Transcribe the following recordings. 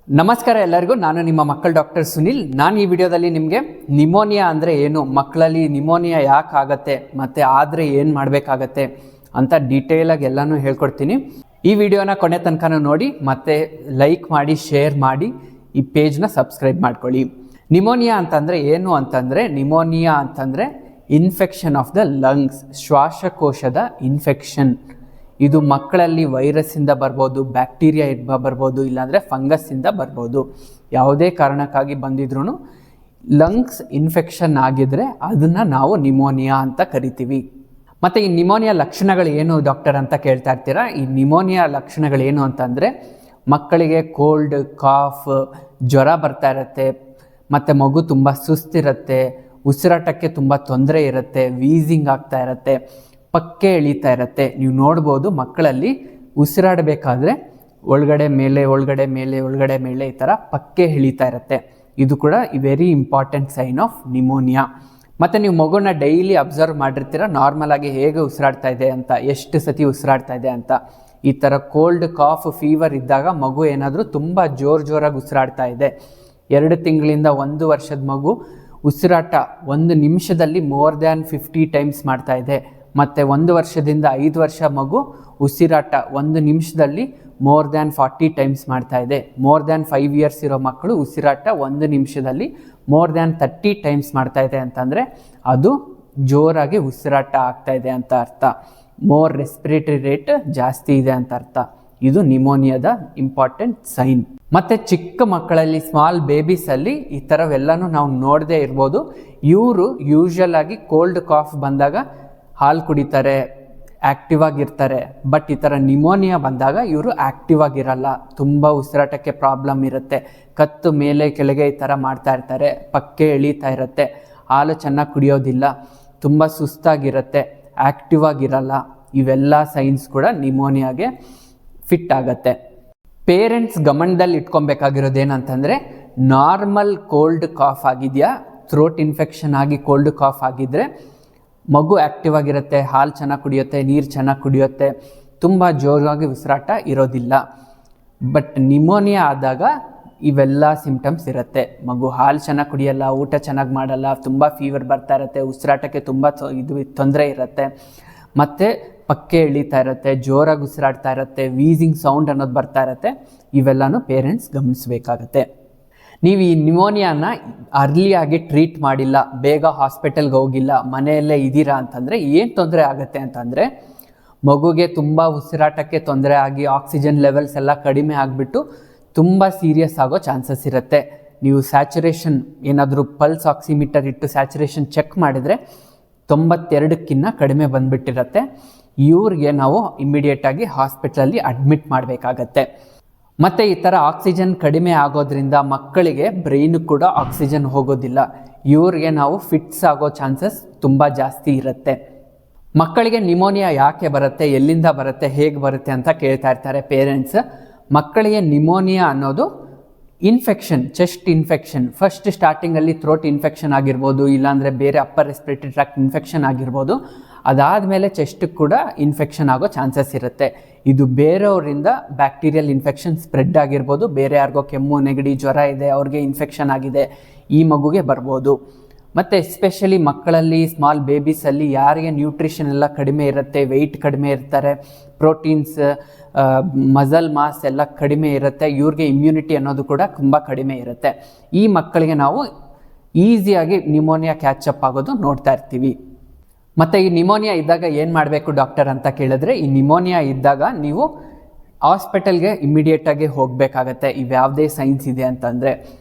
ನಮಸ್ಕಾರ ಎಲ್ಲರಿಗೂ. ನಾನು ನಿಮ್ಮ ಮಕ್ಕಳ ಡಾಕ್ಟರ್ ಸುನಿಲ್. ನಾನು ಈ ವಿಡಿಯೋದಲ್ಲಿ ನಿಮಗೆ ನಿಮೋನಿಯಾ ಅಂದರೆ ಏನು, ಮಕ್ಕಳಲ್ಲಿ ನಿಮೋನಿಯಾ ಯಾಕೆ ಆಗುತ್ತೆ ಮತ್ತು ಆದರೆ ಏನು ಮಾಡಬೇಕಾಗತ್ತೆ ಅಂತ ಡೀಟೇಲಾಗಿ ಎಲ್ಲನೂ ಹೇಳ್ಕೊಡ್ತೀನಿ. ಈ ವಿಡಿಯೋನ ಕೊನೆ ತನಕ ನೋಡಿ ಮತ್ತು ಲೈಕ್ ಮಾಡಿ, ಶೇರ್ ಮಾಡಿ, ಈ ಪೇಜ್ನ ಸಬ್ಸ್ಕ್ರೈಬ್ ಮಾಡ್ಕೊಳ್ಳಿ. ನಿಮೋನಿಯಾ ಅಂತಂದರೆ ಏನು ಅಂತಂದರೆ, ನಿಮೋನಿಯಾ ಅಂತಂದರೆ ಇನ್ಫೆಕ್ಷನ್ ಆಫ್ ದ ಲಂಗ್ಸ್, ಶ್ವಾಸಕೋಶದ ಇನ್ಫೆಕ್ಷನ್. ಇದು ಮಕ್ಕಳಲ್ಲಿ ವೈರಸ್ಸಿಂದ ಬರ್ಬೋದು, ಬ್ಯಾಕ್ಟೀರಿಯಾ ಬರ್ಬೋದು, ಇಲ್ಲಾಂದರೆ ಫಂಗಸ್ಸಿಂದ ಬರ್ಬೋದು. ಯಾವುದೇ ಕಾರಣಕ್ಕಾಗಿ ಬಂದಿದ್ರೂ ಲಂಗ್ಸ್ ಇನ್ಫೆಕ್ಷನ್ ಆಗಿದ್ರೆ ಅದನ್ನು ನಾವು ನಿಮೋನಿಯಾ ಅಂತ ಕರಿತೀವಿ. ಮತ್ತು ಈ ನಿಮೋನಿಯಾ ಲಕ್ಷಣಗಳು ಏನು ಡಾಕ್ಟರ್ ಅಂತ ಕೇಳ್ತಾ ಇರ್ತೀರಾ. ಈ ನಿಮೋನಿಯಾ ಲಕ್ಷಣಗಳೇನು ಅಂತಂದರೆ, ಮಕ್ಕಳಿಗೆ ಕೋಲ್ಡ್, ಕಾಫ್, ಜ್ವರ ಬರ್ತಾ ಇರುತ್ತೆ, ಮತ್ತು ಮಗು ತುಂಬ ಸುಸ್ತಿರುತ್ತೆ, ಉಸಿರಾಟಕ್ಕೆ ತುಂಬ ತೊಂದರೆ ಇರುತ್ತೆ, ವೀಸಿಂಗ್ ಆಗ್ತಾ ಇರುತ್ತೆ, ಪಕ್ಕೆ ಎಳೀತಾ ಇರುತ್ತೆ. ನೀವು ನೋಡ್ಬೋದು ಮಕ್ಕಳಲ್ಲಿ ಉಸಿರಾಡಬೇಕಾದ್ರೆ ಒಳಗಡೆ ಮೇಲೆ ಒಳಗಡೆ ಮೇಲೆ ಒಳಗಡೆ ಮೇಲೆ ಈ ಥರ ಪಕ್ಕೆ ಎಳೀತಾ ಇರುತ್ತೆ. ಇದು ಕೂಡ very important sign of pneumonia. ಮತ್ತು ನೀವು ಮಗುನ ಡೈಲಿ ಅಬ್ಸರ್ವ್ ಮಾಡಿರ್ತೀರ, ನಾರ್ಮಲಾಗಿ ಹೇಗೆ ಉಸಿರಾಡ್ತಾ ಇದೆ ಅಂತ, ಎಷ್ಟು ಸತಿ ಉಸಿರಾಡ್ತಾ ಇದೆ ಅಂತ. ಈ ಥರ ಕೋಲ್ಡ್, ಕಾಫ್, ಫೀವರ್ ಇದ್ದಾಗ ಮಗು ಏನಾದರೂ ತುಂಬ ಜೋರಾಗಿ ಉಸಿರಾಡ್ತಾ ಇದೆ, 2 ತಿಂಗಳಿಂದ 1 ವರ್ಷದ ಮಗು ಉಸಿರಾಟ 1 ನಿಮಿಷದಲ್ಲಿ ಮೋರ್ ದ್ಯಾನ್ 50 ಟೈಮ್ಸ್ ಮಾಡ್ತಾ ಇದೆ, ಮತ್ತು 1 ವರ್ಷದಿಂದ 5 ವರ್ಷ ಮಗು ಉಸಿರಾಟ 1 ನಿಮಿಷದಲ್ಲಿ ಮೋರ್ ದ್ಯಾನ್ 40 ಟೈಮ್ಸ್ ಮಾಡ್ತಾ ಇದೆ, ಮೋರ್ ದ್ಯಾನ್ 5 ಇಯರ್ಸ್ ಇರೋ ಮಕ್ಕಳು ಉಸಿರಾಟ 1 ನಿಮಿಷದಲ್ಲಿ ಮೋರ್ ದ್ಯಾನ್ 30 ಟೈಮ್ಸ್ ಮಾಡ್ತಾ ಇದೆ ಅಂತಂದರೆ ಅದು ಜೋರಾಗಿ ಉಸಿರಾಟ ಆಗ್ತಾ ಇದೆ ಅಂತ ಅರ್ಥ. ಮೋರ್ ರೆಸ್ಪಿರೇಟರಿ ರೇಟ್ ಜಾಸ್ತಿ ಇದೆ ಅಂತ ಅರ್ಥ. ಇದು ನಿಮೋನಿಯಾದ ಇಂಪಾರ್ಟೆಂಟ್ ಸೈನ್. ಮತ್ತು ಚಿಕ್ಕ ಮಕ್ಕಳಲ್ಲಿ, ಸ್ಮಾಲ್ ಬೇಬೀಸಲ್ಲಿ ಈ ಥರವೆಲ್ಲನೂ ನಾವು ನೋಡದೇ ಇರ್ಬೋದು. ಇವರು ಯೂಶ್ವಲ್ ಆಗಿ ಕೋಲ್ಡ್, ಕಾಫ್ ಬಂದಾಗ ಹಾಲು ಕುಡಿತಾರೆ, ಆ್ಯಕ್ಟಿವ್ ಆಗಿರ್ತಾರೆ. ಬಟ್ ಈ ಥರ ನಿಮೋನಿಯಾ ಬಂದಾಗ ಇವರು ಆ್ಯಕ್ಟಿವ್ ಆಗಿರಲ್ಲ, ತುಂಬ ಉಸಿರಾಟಕ್ಕೆ ಪ್ರಾಬ್ಲಮ್ ಇರುತ್ತೆ, ಕತ್ತು ಮೇಲೆ ಕೆಳಗೆ ಈ ಥರ ಮಾಡ್ತಾ ಇರ್ತಾರೆ, ಪಕ್ಕೆ ಎಳೀತಾ ಇರುತ್ತೆ, ಹಾಲು ಚೆನ್ನಾಗಿ ಕುಡಿಯೋದಿಲ್ಲ, ತುಂಬ ಸುಸ್ತಾಗಿರುತ್ತೆ, ಆ್ಯಕ್ಟಿವ್ ಆಗಿರಲ್ಲ. ಇವೆಲ್ಲ ಸೈನ್ಸ್ ಕೂಡ ನಿಮೋನಿಯಾಗೆ ಫಿಟ್ ಆಗುತ್ತೆ. ಪೇರೆಂಟ್ಸ್ ಗಮನದಲ್ಲಿ ಇಟ್ಕೊಬೇಕಾಗಿರೋದು ಏನಂತಂದರೆ, ನಾರ್ಮಲ್ ಕೋಲ್ಡ್ ಕಾಫ್ ಆಗಿದೆಯಾ, ಥ್ರೋಟ್ ಇನ್ಫೆಕ್ಷನ್ ಆಗಿ ಕೋಲ್ಡ್ ಕಾಫ್ ಆಗಿದ್ದರೆ ಮಗು ಆ್ಯಕ್ಟಿವ್ ಆಗಿರುತ್ತೆ, ಹಾಲು ಚೆನ್ನಾಗಿ ಕುಡಿಯುತ್ತೆ, ನೀರು ಚೆನ್ನಾಗಿ ಕುಡಿಯುತ್ತೆ, ತುಂಬ ಜೋರಾಗಿ ಉಸಿರಾಟ ಇರೋದಿಲ್ಲ. ಬಟ್ ನಿಮೋನಿಯಾ ಆದಾಗ ಇವೆಲ್ಲ ಸಿಂಪ್ಟಮ್ಸ್ ಇರುತ್ತೆ. ಮಗು ಹಾಲು ಚೆನ್ನಾಗಿ ಕುಡಿಯಲ್ಲ, ಊಟ ಚೆನ್ನಾಗಿ ಮಾಡಲ್ಲ, ತುಂಬ ಫೀವರ್ ಬರ್ತಾ ಇರುತ್ತೆ, ಉಸಿರಾಟಕ್ಕೆ ತುಂಬ ತೊಂದರೆ ಇರುತ್ತೆ, ಮತ್ತು ಪಕ್ಕೆ ಎಳೀತಾ ಇರುತ್ತೆ, ಜೋರಾಗಿ ಉಸಿರಾಡ್ತಾ ಇರುತ್ತೆ, ವೀಸಿಂಗ್ ಸೌಂಡ್ ಅನ್ನೋದು ಬರ್ತಾ ಇರುತ್ತೆ. ಇವೆಲ್ಲನೂ ಪೇರೆಂಟ್ಸ್ ಗಮನಿಸಬೇಕಾಗತ್ತೆ. ನೀವು ಈ ನಿಮೋನಿಯಾನ ಅರ್ಲಿಯಾಗಿ ಟ್ರೀಟ್ ಮಾಡಿಲ್ಲ, ಬೇಗ ಹಾಸ್ಪಿಟಲ್ಗೆ ಹೋಗಿಲ್ಲ, ಮನೆಯಲ್ಲೇ ಇದ್ದೀರಾ ಅಂತಂದರೆ ಏನು ತೊಂದರೆ ಆಗುತ್ತೆ ಅಂತಂದರೆ, ಮಗುಗೆ ತುಂಬ ಉಸಿರಾಟಕ್ಕೆ ತೊಂದರೆ ಆಗಿ ಆಕ್ಸಿಜನ್ ಲೆವೆಲ್ಸ್ ಎಲ್ಲ ಕಡಿಮೆ ಆಗಿಬಿಟ್ಟು ತುಂಬ ಸೀರಿಯಸ್ ಆಗೋ ಚಾನ್ಸಸ್ ಇರುತ್ತೆ. ನೀವು ಸ್ಯಾಚುರೇಷನ್ ಏನಾದರೂ ಪಲ್ಸ್ ಆಕ್ಸಿಮೀಟರ್ ಇಟ್ಟು ಸ್ಯಾಚುರೇಷನ್ ಚೆಕ್ ಮಾಡಿದರೆ 92ಕ್ಕಿಂತ ಕಡಿಮೆ ಬಂದುಬಿಟ್ಟಿರುತ್ತೆ. ಇವ್ರಿಗೆ ನಾವು ಇಮ್ಮಿಡಿಯೇಟಾಗಿ ಹಾಸ್ಪಿಟ್ಲಲ್ಲಿ ಅಡ್ಮಿಟ್ ಮಾಡಬೇಕಾಗತ್ತೆ. ಮತ್ತು ಈ ಥರ ಆಕ್ಸಿಜನ್ ಕಡಿಮೆ ಆಗೋದ್ರಿಂದ ಮಕ್ಕಳಿಗೆ ಬ್ರೈನು ಕೂಡ ಆಕ್ಸಿಜನ್ ಹೋಗೋದಿಲ್ಲ. ಇವ್ರಿಗೆ ನಾವು ಫಿಟ್ಸ್ ಆಗೋ ಚಾನ್ಸಸ್ ತುಂಬ ಜಾಸ್ತಿ ಇರುತ್ತೆ. ಮಕ್ಕಳಿಗೆ ನಿಮೋನಿಯಾ ಯಾಕೆ ಬರುತ್ತೆ, ಎಲ್ಲಿಂದ ಬರುತ್ತೆ, ಹೇಗೆ ಬರುತ್ತೆ ಅಂತ ಕೇಳ್ತಾ ಇರ್ತಾರೆ ಪೇರೆಂಟ್ಸ್. ಮಕ್ಕಳಿಗೆ ನಿಮೋನಿಯಾ ಅನ್ನೋದು ಇನ್ಫೆಕ್ಷನ್, ಚೆಸ್ಟ್ ಇನ್ಫೆಕ್ಷನ್. ಫಸ್ಟ್ ಸ್ಟಾರ್ಟಿಂಗಲ್ಲಿ ಥ್ರೋಟ್ ಇನ್ಫೆಕ್ಷನ್ ಆಗಿರ್ಬೋದು, ಇಲ್ಲಾಂದರೆ ಬೇರೆ ಅಪ್ಪರ್ ರೆಸ್ಪಿರೇಟರಿ ಟ್ರ್ಯಾಕ್ಟ್ ಇನ್ಫೆಕ್ಷನ್ ಆಗಿರ್ಬೋದು. ಅದಾದಮೇಲೆ ಚೆಸ್ಟಿಗೆ ಕೂಡ ಇನ್ಫೆಕ್ಷನ್ ಆಗೋ ಚಾನ್ಸಸ್ ಇರುತ್ತೆ. ಇದು ಬೇರೆಯವರಿಂದ ಬ್ಯಾಕ್ಟೀರಿಯಲ್ ಇನ್ಫೆಕ್ಷನ್ ಸ್ಪ್ರೆಡ್ ಆಗಿರ್ಬೋದು, ಬೇರೆ ಯಾರಿಗೋ ಕೆಮ್ಮು, ನೆಗಡಿ, ಜ್ವರ ಇದೆ, ಅವ್ರಿಗೆ ಇನ್ಫೆಕ್ಷನ್ ಆಗಿದೆ, ಈ ಮಗುಗೆ ಬರ್ಬೋದು. ಮತ್ತು ಎಸ್ಪೆಷಲಿ ಮಕ್ಕಳಲ್ಲಿ, ಸ್ಮಾಲ್ ಬೇಬೀಸಲ್ಲಿ ಯಾರಿಗೆ ನ್ಯೂಟ್ರಿಷನ್ ಎಲ್ಲ ಕಡಿಮೆ ಇರುತ್ತೆ, ವೆಯ್ಟ್ ಕಡಿಮೆ ಇರ್ತಾರೆ, ಪ್ರೋಟೀನ್ಸ್, ಮಸಲ್ ಮಾಸ್ ಎಲ್ಲ ಕಡಿಮೆ ಇರುತ್ತೆ, ಇವ್ರಿಗೆ ಇಮ್ಯುನಿಟಿ ಅನ್ನೋದು ಕೂಡ ತುಂಬ ಕಡಿಮೆ ಇರುತ್ತೆ. ಈ ಮಕ್ಕಳಿಗೆ ನಾವು ಈಸಿಯಾಗಿ ನಿಮೋನಿಯಾ ಕ್ಯಾಚಪ್ ಆಗೋದು ನೋಡ್ತಾ ಇರ್ತೀವಿ. ಮತ್ತು ಈ ನಿಮೋನಿಯಾ ಇದ್ದಾಗ ಏನು ಮಾಡಬೇಕು ಡಾಕ್ಟರ್ ಅಂತ ಕೇಳಿದ್ರೆ, ಈ ನಿಮೋನಿಯಾ ಇದ್ದಾಗ ನೀವು ಹಾಸ್ಪಿಟಲ್ಗೆ ಇಮ್ಮಿಡಿಯೇಟಾಗಿ ಹೋಗಬೇಕಾಗತ್ತೆ. ಇವ್ಯಾವುದೇ ಸೈನ್ಸ್ ಇದೆ ಅಂತಂದರೆ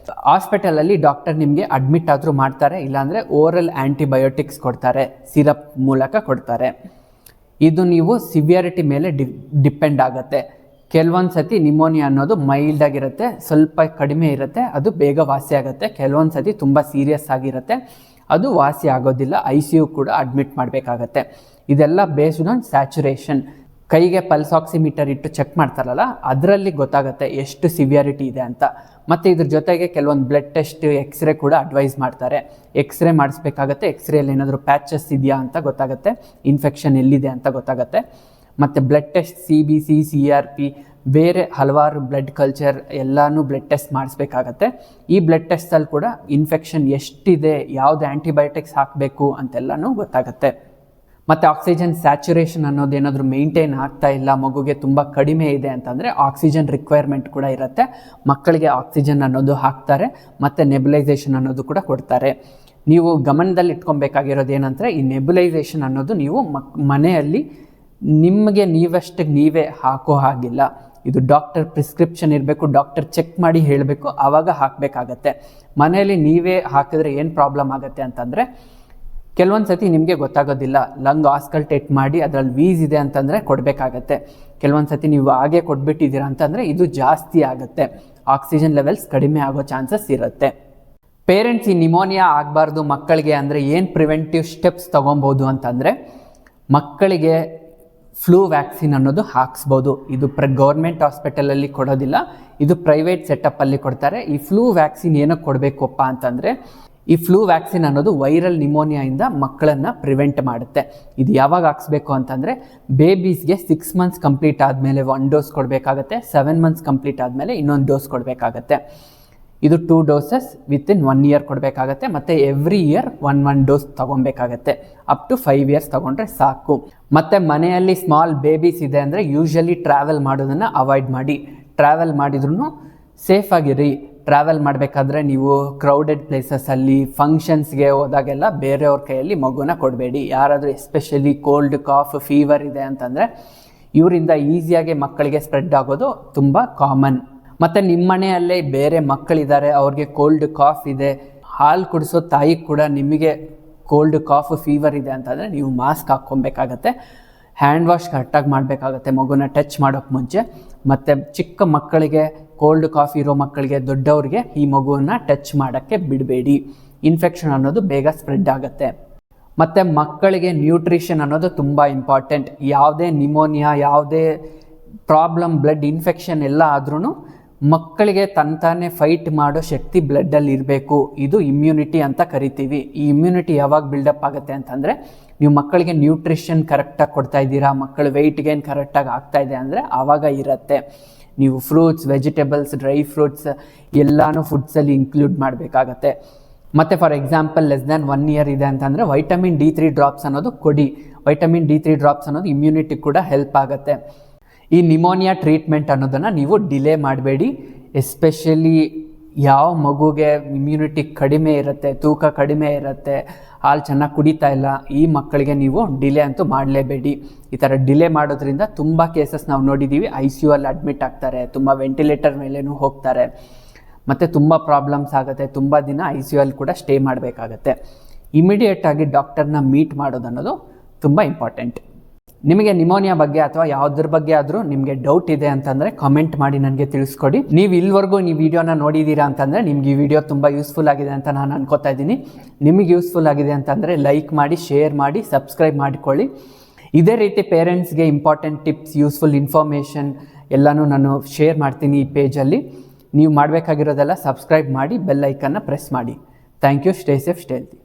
ಹಾಸ್ಪಿಟಲಲ್ಲಿ ಡಾಕ್ಟರ್ ನಿಮಗೆ ಅಡ್ಮಿಟ್ ಆದರೂ ಮಾಡ್ತಾರೆ, ಇಲ್ಲಾಂದರೆ ಓರಲ್ ಆ್ಯಂಟಿಬಯೋಟಿಕ್ಸ್ ಕೊಡ್ತಾರೆ, ಸಿರಪ್ ಮೂಲಕ ಕೊಡ್ತಾರೆ. ಇದು ನೀವು ಸಿವಿಯಾರಿಟಿ ಮೇಲೆ ಡಿಪೆಂಡ್ ಆಗುತ್ತೆ. ಕೆಲವೊಂದು ಸತಿ ನಿಮೋನಿಯಾ ಅನ್ನೋದು ಮೈಲ್ಡಾಗಿರುತ್ತೆ, ಸ್ವಲ್ಪ ಕಡಿಮೆ ಇರುತ್ತೆ, ಅದು ಬೇಗ ವಾಸಿ ಆಗುತ್ತೆ. ಕೆಲವೊಂದು ಸತಿ ತುಂಬ ಸೀರಿಯಸ್ ಆಗಿರುತ್ತೆ, ಅದು ವಾಸಿ ಆಗೋದಿಲ್ಲ, ICU ಕೂಡ ಅಡ್ಮಿಟ್ ಮಾಡಬೇಕಾಗತ್ತೆ. ಇದೆಲ್ಲ ಬೇಸ್ಡ್ ಆನ್ ಸ್ಯಾಚುರೇಷನ್. ಕೈಗೆ ಪಲ್ಸ್ ಆಕ್ಸಿಮೀಟರ್ ಇಟ್ಟು ಚೆಕ್ ಮಾಡ್ತಾರಲ್ಲ, ಅದರಲ್ಲಿ ಗೊತ್ತಾಗುತ್ತೆ ಎಷ್ಟು ಸಿವಿಯಾರಿಟಿ ಇದೆ ಅಂತ. ಮತ್ತು ಇದ್ರ ಜೊತೆಗೆ ಕೆಲವೊಂದು ಬ್ಲಡ್ ಟೆಸ್ಟ್, ಎಕ್ಸ್ರೇ ಕೂಡ ಅಡ್ವೈಸ್ ಮಾಡ್ತಾರೆ. ಎಕ್ಸ್ರೇ ಮಾಡಿಸ್ಬೇಕಾಗತ್ತೆ. ಎಕ್ಸ್ರೇಲಿ ಏನಾದರೂ ಪ್ಯಾಚಸ್ ಇದೆಯಾ ಅಂತ ಗೊತ್ತಾಗುತ್ತೆ, ಇನ್ಫೆಕ್ಷನ್ ಎಲ್ಲಿದೆ ಅಂತ ಗೊತ್ತಾಗುತ್ತೆ. ಮತ್ತು ಬ್ಲಡ್ ಟೆಸ್ಟ್ CBC, CRP, ಬೇರೆ ಹಲವಾರು ಬ್ಲಡ್ ಕಲ್ಚರ್ ಎಲ್ಲನೂ ಬ್ಲಡ್ ಟೆಸ್ಟ್ ಮಾಡಿಸ್ಬೇಕಾಗತ್ತೆ. ಈ ಬ್ಲಡ್ ಟೆಸ್ಟಲ್ಲಿ ಕೂಡ ಇನ್ಫೆಕ್ಷನ್ ಎಷ್ಟಿದೆ, ಯಾವುದು ಆ್ಯಂಟಿಬಯೋಟಿಕ್ಸ್ ಹಾಕಬೇಕು ಅಂತೆಲ್ಲನೂ ಗೊತ್ತಾಗುತ್ತೆ. ಮತ್ತು ಆಕ್ಸಿಜನ್ ಸ್ಯಾಚುರೇಷನ್ ಅನ್ನೋದು ಏನಾದರೂ ಮೇಂಟೈನ್ ಆಗ್ತಾ ಇಲ್ಲ, ಮಗುಗೆ ತುಂಬ ಕಡಿಮೆ ಇದೆ ಅಂತಂದರೆ ಆಕ್ಸಿಜನ್ ರಿಕ್ವೈರ್ಮೆಂಟ್ ಕೂಡ ಇರುತ್ತೆ. ಮಕ್ಕಳಿಗೆ ಆಕ್ಸಿಜನ್ ಅನ್ನೋದು ಹಾಕ್ತಾರೆ ಮತ್ತು ನೆಬುಲೈಸೇಷನ್ ಅನ್ನೋದು ಕೂಡ ಕೊಡ್ತಾರೆ. ನೀವು ಗಮನದಲ್ಲಿ ಇಟ್ಕೊಬೇಕಾಗಿರೋದು ಏನಂದರೆ, ಈ ನೆಬುಲೈಸೇಷನ್ ಅನ್ನೋದು ನೀವು ಮನೆಯಲ್ಲಿ ನಿಮಗೆ ನೀವೇ ಹಾಕೋ ಹಾಗಿಲ್ಲ. ಇದು ಡಾಕ್ಟರ್ ಪ್ರಿಸ್ಕ್ರಿಪ್ಷನ್ ಇರಬೇಕು, ಡಾಕ್ಟರ್ ಚೆಕ್ ಮಾಡಿ ಹೇಳಬೇಕು, ಆವಾಗ ಹಾಕಬೇಕಾಗತ್ತೆ. ಮನೆಯಲ್ಲಿ ನೀವೇ ಹಾಕಿದ್ರೆ ಏನು ಪ್ರಾಬ್ಲಮ್ ಆಗುತ್ತೆ ಅಂತಂದರೆ, ಕೆಲವೊಂದು ಸತಿ ನಿಮಗೆ ಗೊತ್ತಾಗೋದಿಲ್ಲ. ಲಂಗ್ ಆಸ್ಕಲ್ಟೇಟ್ ಮಾಡಿ ಅದರಲ್ಲಿ ವೀಸ್ ಇದೆ ಅಂತಂದರೆ ಕೊಡಬೇಕಾಗತ್ತೆ. ಕೆಲವೊಂದು ಸತಿ ನೀವು ಹಾಗೆ ಕೊಟ್ಬಿಟ್ಟಿದ್ದೀರಾ ಅಂತಂದರೆ ಇದು ಜಾಸ್ತಿ ಆಗುತ್ತೆ, ಆಕ್ಸಿಜನ್ ಲೆವೆಲ್ಸ್ ಕಡಿಮೆ ಆಗೋ ಚಾನ್ಸಸ್ ಇರುತ್ತೆ. ಪೇರೆಂಟ್ಸ್ ಈ ನಿಮೋನಿಯಾ ಆಗಬಾರ್ದು ಮಕ್ಕಳಿಗೆ ಅಂದರೆ ಏನು ಪ್ರಿವೆಂಟಿವ್ ಸ್ಟೆಪ್ಸ್ ತೊಗೊಬೋದು ಅಂತಂದರೆ, ಮಕ್ಕಳಿಗೆ ಫ್ಲೂ ವ್ಯಾಕ್ಸಿನ್ ಅನ್ನೋದು ಹಾಕ್ಸ್ಬೋದು. ಇದು ಗೌರ್ಮೆಂಟ್ ಹಾಸ್ಪಿಟಲಲ್ಲಿ ಕೊಡೋದಿಲ್ಲ, ಇದು ಪ್ರೈವೇಟ್ ಸೆಟಪ್ಪಲ್ಲಿ ಕೊಡ್ತಾರೆ. ಈ ಫ್ಲೂ ವ್ಯಾಕ್ಸಿನ್ ಏನಕ್ಕೆ ಕೊಡಬೇಕಪ್ಪ ಅಂತಂದರೆ, ಈ ಫ್ಲೂ ವ್ಯಾಕ್ಸಿನ್ ಅನ್ನೋದು ವೈರಲ್ ನಿಮೋನಿಯಾಯಿಂದ ಮಕ್ಕಳನ್ನು ಪ್ರಿವೆಂಟ್ ಮಾಡುತ್ತೆ. ಇದು ಯಾವಾಗ ಹಾಕ್ಸ್ಬೇಕು ಅಂತಂದರೆ, ಬೇಬೀಸ್ಗೆ 6 ಮಂತ್ಸ್ ಕಂಪ್ಲೀಟ್ ಆದಮೇಲೆ 1 ಡೋಸ್ ಕೊಡಬೇಕಾಗತ್ತೆ, 7 ಮಂತ್ಸ್ ಕಂಪ್ಲೀಟ್ ಆದಮೇಲೆ ಇನ್ನೊಂದು ಡೋಸ್ ಕೊಡಬೇಕಾಗತ್ತೆ. ಇದು 2 ಡೋಸಸ್ ವಿತಿನ್ 1 ಇಯರ್ ಕೊಡಬೇಕಾಗತ್ತೆ. ಮತ್ತು ಎವ್ರಿ ಇಯರ್ 1 ಡೋಸ್ ತೊಗೊಬೇಕಾಗತ್ತೆ. ಅಪ್ ಟು 5 ಇಯರ್ಸ್ ತೊಗೊಂಡ್ರೆ ಸಾಕು. ಮತ್ತು ಮನೆಯಲ್ಲಿ ಸ್ಮಾಲ್ ಬೇಬೀಸ್ ಇದೆ ಅಂದರೆ ಯೂಶ್ವಲಿ ಟ್ರಾವೆಲ್ ಮಾಡೋದನ್ನು ಅವಾಯ್ಡ್ ಮಾಡಿ. ಟ್ರಾವೆಲ್ ಮಾಡಿದ್ರೂ ಸೇಫಾಗಿರಿ. ಟ್ರಾವೆಲ್ ಮಾಡಬೇಕಾದ್ರೆ ನೀವು ಕ್ರೌಡೆಡ್ ಪ್ಲೇಸಸಲ್ಲಿ ಫಂಕ್ಷನ್ಸ್ಗೆ ಹೋದಾಗೆಲ್ಲ ಬೇರೆಯವ್ರ ಕೈಯಲ್ಲಿ ಮಗುನ ಕೊಡಬೇಡಿ. ಯಾರಾದರೂ ಎಸ್ಪೆಷಲಿ ಕೋಲ್ಡ್, ಕಾಫ್, ಫೀವರ್ ಇದೆ ಅಂತಂದರೆ ಇವರಿಂದ ಈಸಿಯಾಗಿ ಮಕ್ಕಳಿಗೆ ಸ್ಪ್ರೆಡ್ ಆಗೋದು ತುಂಬ ಕಾಮನ್. ಮತ್ತು ನಿಮ್ಮ ಮನೆಯಲ್ಲೇ ಬೇರೆ ಮಕ್ಕಳಿದ್ದಾರೆ, ಅವ್ರಿಗೆ ಕೋಲ್ಡ್ ಕಾಫ್ ಇದೆ, ಹಾಲು ಕುಡಿಸೋ ತಾಯಿ ಕೂಡ ನಿಮಗೆ ಕೋಲ್ಡ್ ಕಾಫ್ ಫೀವರ್ ಇದೆ ಅಂತಂದರೆ ನೀವು ಮಾಸ್ಕ್ ಹಾಕ್ಕೊಬೇಕಾಗತ್ತೆ. ಹ್ಯಾಂಡ್ ವಾಶ್ ಕರೆಕ್ಟಾಗಿ ಮಾಡಬೇಕಾಗತ್ತೆ ಮಗುನ ಟಚ್ ಮಾಡೋಕ್ಕೆ ಮುಂಚೆ. ಮತ್ತು ಚಿಕ್ಕ ಮಕ್ಕಳಿಗೆ, ಕೋಲ್ಡ್ ಕಾಫ್ ಇರೋ ಮಕ್ಕಳಿಗೆ, ದೊಡ್ಡವ್ರಿಗೆ ಈ ಮಗುವನ್ನು ಟಚ್ ಮಾಡೋಕ್ಕೆ ಬಿಡಬೇಡಿ. ಇನ್ಫೆಕ್ಷನ್ ಅನ್ನೋದು ಬೇಗ ಸ್ಪ್ರೆಡ್ ಆಗುತ್ತೆ. ಮತ್ತು ಮಕ್ಕಳಿಗೆ ನ್ಯೂಟ್ರಿಷನ್ ಅನ್ನೋದು ತುಂಬ ಇಂಪಾರ್ಟೆಂಟ್. ಯಾವುದೇ ನಿಮೋನಿಯಾ, ಯಾವುದೇ ಪ್ರಾಬ್ಲಮ್, ಬ್ಲಡ್ ಇನ್ಫೆಕ್ಷನ್ ಎಲ್ಲ ಆದ್ರೂ ಮಕ್ಕಳಿಗೆ ತಾನೇ ಫೈಟ್ ಮಾಡೋ ಶಕ್ತಿ ಬ್ಲಡ್ಡಲ್ಲಿ ಇರಬೇಕು. ಇದು ಇಮ್ಯುನಿಟಿ ಅಂತ ಕರಿತೀವಿ. ಈ ಇಮ್ಯುನಿಟಿ ಯಾವಾಗ ಬಿಲ್ಡಪ್ ಆಗುತ್ತೆ ಅಂತಂದರೆ, ನೀವು ಮಕ್ಕಳಿಗೆ ನ್ಯೂಟ್ರಿಷನ್ ಕರೆಕ್ಟಾಗಿ ಕೊಡ್ತಾ ಇದ್ದೀರಾ, ಮಕ್ಕಳ ವೆಯ್ಟ್ ಗೇನ್ ಕರೆಕ್ಟಾಗಿ ಆಗ್ತಾ ಇದೆ ಅಂದರೆ ಆವಾಗ ಇರುತ್ತೆ. ನೀವು ಫ್ರೂಟ್ಸ್, ವೆಜಿಟೇಬಲ್ಸ್, ಡ್ರೈ ಫ್ರೂಟ್ಸ್ ಎಲ್ಲನೂ ಫುಡ್ಸಲ್ಲಿ ಇನ್ಕ್ಲೂಡ್ ಮಾಡಬೇಕಾಗತ್ತೆ. ಮತ್ತು for example less than 1 year ಇದೆ ಅಂತಂದರೆ ವೈಟಮಿನ್ D3 ಡ್ರಾಪ್ಸ್ ಅನ್ನೋದು ಕೊಡಿ. ವೈಟಮಿನ್ D3 ಡ್ರಾಪ್ಸ್ ಅನ್ನೋದು ಇಮ್ಯುನಿಟಿ ಕೂಡ ಹೆಲ್ಪ್ ಆಗುತ್ತೆ. ಈ ನಿಮೋನಿಯಾ ಟ್ರೀಟ್ಮೆಂಟ್ ಅನ್ನೋದನ್ನು ನೀವು ಡಿಲೇ ಮಾಡಬೇಡಿ. ಎಸ್ಪೆಷಲಿ ಯಾವ ಮಗುಗೆ ಇಮ್ಯುನಿಟಿ ಕಡಿಮೆ ಇರುತ್ತೆ, ತೂಕ ಕಡಿಮೆ ಇರುತ್ತೆ, ಹಾಲು ಚೆನ್ನಾಗಿ ಕುಡಿತಾ ಇಲ್ಲ, ಈ ಮಕ್ಕಳಿಗೆ ನೀವು ಡಿಲೇ ಅಂತೂ ಮಾಡಲೇಬೇಡಿ. ಈ ಥರ ಡಿಲೇ ಮಾಡೋದ್ರಿಂದ ತುಂಬ ಕೇಸಸ್ ನಾವು ನೋಡಿದ್ದೀವಿ. ICU ಅಲ್ಲಿ ಅಡ್ಮಿಟ್ ಆಗ್ತಾರೆ, ತುಂಬ ವೆಂಟಿಲೇಟರ್ ಮೇಲೇನೂ ಹೋಗ್ತಾರೆ, ಮತ್ತು ತುಂಬ ಪ್ರಾಬ್ಲಮ್ಸ್ ಆಗುತ್ತೆ. ತುಂಬ ದಿನ ICU ಅಲ್ಲಿ ಕೂಡ ಸ್ಟೇ ಮಾಡಬೇಕಾಗತ್ತೆ. ಇಮಿಡಿಯೇಟಾಗಿ ಡಾಕ್ಟರ್ನ ಮೀಟ್ ಮಾಡೋದು ಅನ್ನೋದು ತುಂಬ ಇಂಪಾರ್ಟೆಂಟ್. ನಿಮಗೆ ನಿಮೋನಿಯಾ ಬಗ್ಗೆ ಅಥವಾ ಯಾವುದ್ರ ಬಗ್ಗೆ ಆದರೂ ನಿಮಗೆ ಡೌಟ್ ಇದೆ ಅಂತಂದರೆ ಕಾಮೆಂಟ್ ಮಾಡಿ ನನಗೆ ತಿಳಿಸ್ಕೊಡಿ. ನೀವು ಇಲ್ಲಿವರೆಗೂ ಈ ವಿಡಿಯೋನ ನೋಡಿದ್ದೀರಾ ಅಂತಂದರೆ ನಿಮ್ಗೆ ಈ ವಿಡಿಯೋ ತುಂಬ ಯೂಸ್ಫುಲ್ ಆಗಿದೆ ಅಂತ ನಾನು ಅನ್ಕೋತಾ ಇದ್ದೀನಿ. ನಿಮಗೆ ಯೂಸ್ಫುಲ್ ಆಗಿದೆ ಅಂತಂದರೆ ಲೈಕ್ ಮಾಡಿ, ಶೇರ್ ಮಾಡಿ, ಸಬ್ಸ್ಕ್ರೈಬ್ ಮಾಡಿಕೊಳ್ಳಿ. ಇದೇ ರೀತಿ ಪೇರೆಂಟ್ಸ್ಗೆ ಇಂಪಾರ್ಟೆಂಟ್ ಟಿಪ್ಸ್, ಯೂಸ್ಫುಲ್ ಇನ್ಫಾರ್ಮೇಷನ್ ಎಲ್ಲನೂ ನಾನು ಶೇರ್ ಮಾಡ್ತೀನಿ ಈ ಪೇಜಲ್ಲಿ. ನೀವು ಮಾಡಬೇಕಾಗಿರೋದೆಲ್ಲ ಸಬ್ಸ್ಕ್ರೈಬ್ ಮಾಡಿ, ಬೆಲ್ ಐಕನ್ನ ಪ್ರೆಸ್ ಮಾಡಿ. Thank you. Stay safe, stay healthy.